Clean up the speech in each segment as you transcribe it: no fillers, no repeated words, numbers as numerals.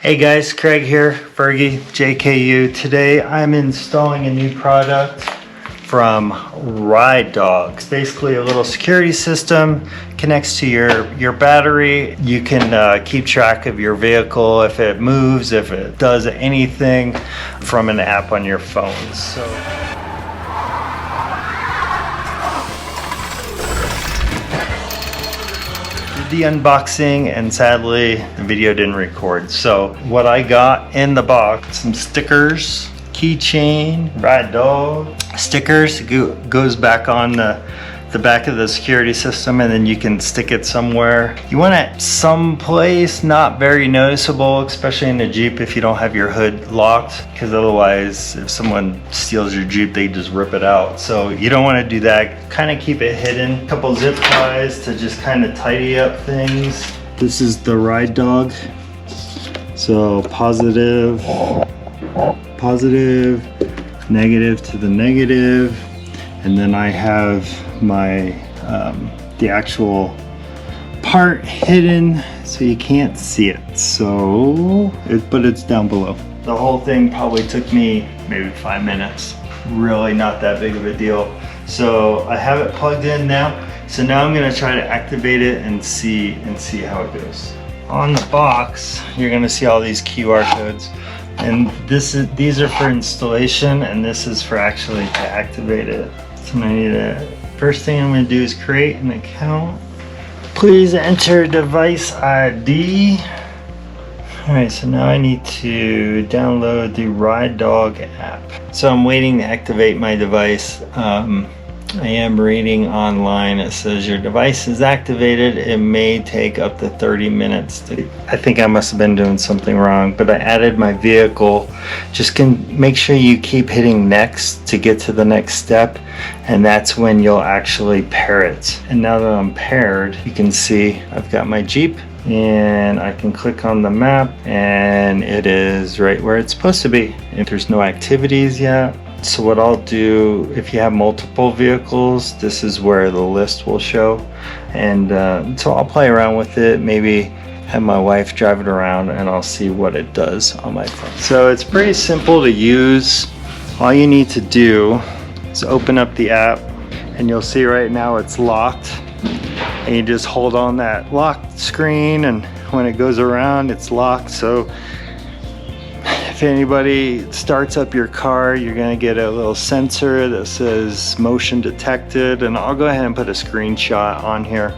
Hey guys, Craig here, Fergie, JKU. Today I'm installing a new product from RideDog. It's basically a little security system, connects to your battery. You can keep track of your vehicle, if it moves, if it does anything, from an app on your phone. So the unboxing, and sadly the video didn't record. So what I got in the box, some stickers, keychain, RideDog stickers, goes back on the back of the security system, and then you can stick it somewhere. You want it someplace not very noticeable, especially in a Jeep if you don't have your hood locked, because otherwise if someone steals your Jeep they just rip it out. So you don't want to do that. Kind of keep it hidden. A couple zip ties to just kind of tidy up things. This is the RideDog. So positive, negative to the negative, and then I have my the actual part hidden so you can't see it. But it's down below. The whole thing probably took me maybe 5 minutes. Really not that big of a deal. So I have it plugged in now. So now I'm gonna try to activate it and see how it goes. On the box, you're gonna see all these QR codes. And these are for installation, and this is for actually to activate it. So I need to, first thing I'm going to do is create an account. Please enter device ID. Alright, so now I need to download the RideDog app. So I'm waiting to activate my device. I am reading online. It says your device is activated. It may take up to 30 minutes. I think I must have been doing something wrong, but I added my vehicle. Just can make sure you keep hitting next to get to the next step, and that's when you'll actually pair it. And now that I'm paired, you can see I've got my Jeep, and I can click on the map and it is right where it's supposed to be. If there's no activities yet. So what I'll do, if you have multiple vehicles, this is where the list will show. And so I'll play around with it, maybe have my wife drive it around, and I'll see what it does on my phone. So it's pretty simple to use. All you need to do is open up the app, and you'll see right now it's locked. And you just hold on that locked screen, and when it goes around, it's locked. So if anybody starts up your car, you're gonna get a little sensor that says motion detected, and I'll go ahead and put a screenshot on here.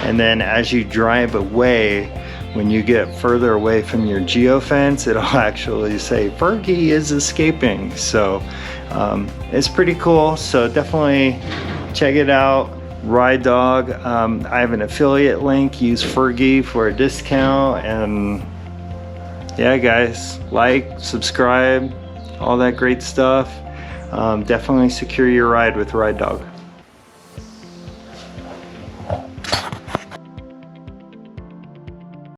And then as you drive away, when you get further away from your geofence, it'll actually say Fergie is escaping. So it's pretty cool. So definitely check it out. RideDog. I have an affiliate link. Use Fergie for a discount. And yeah, guys, like, subscribe, all that great stuff. Definitely secure your ride with RideDog.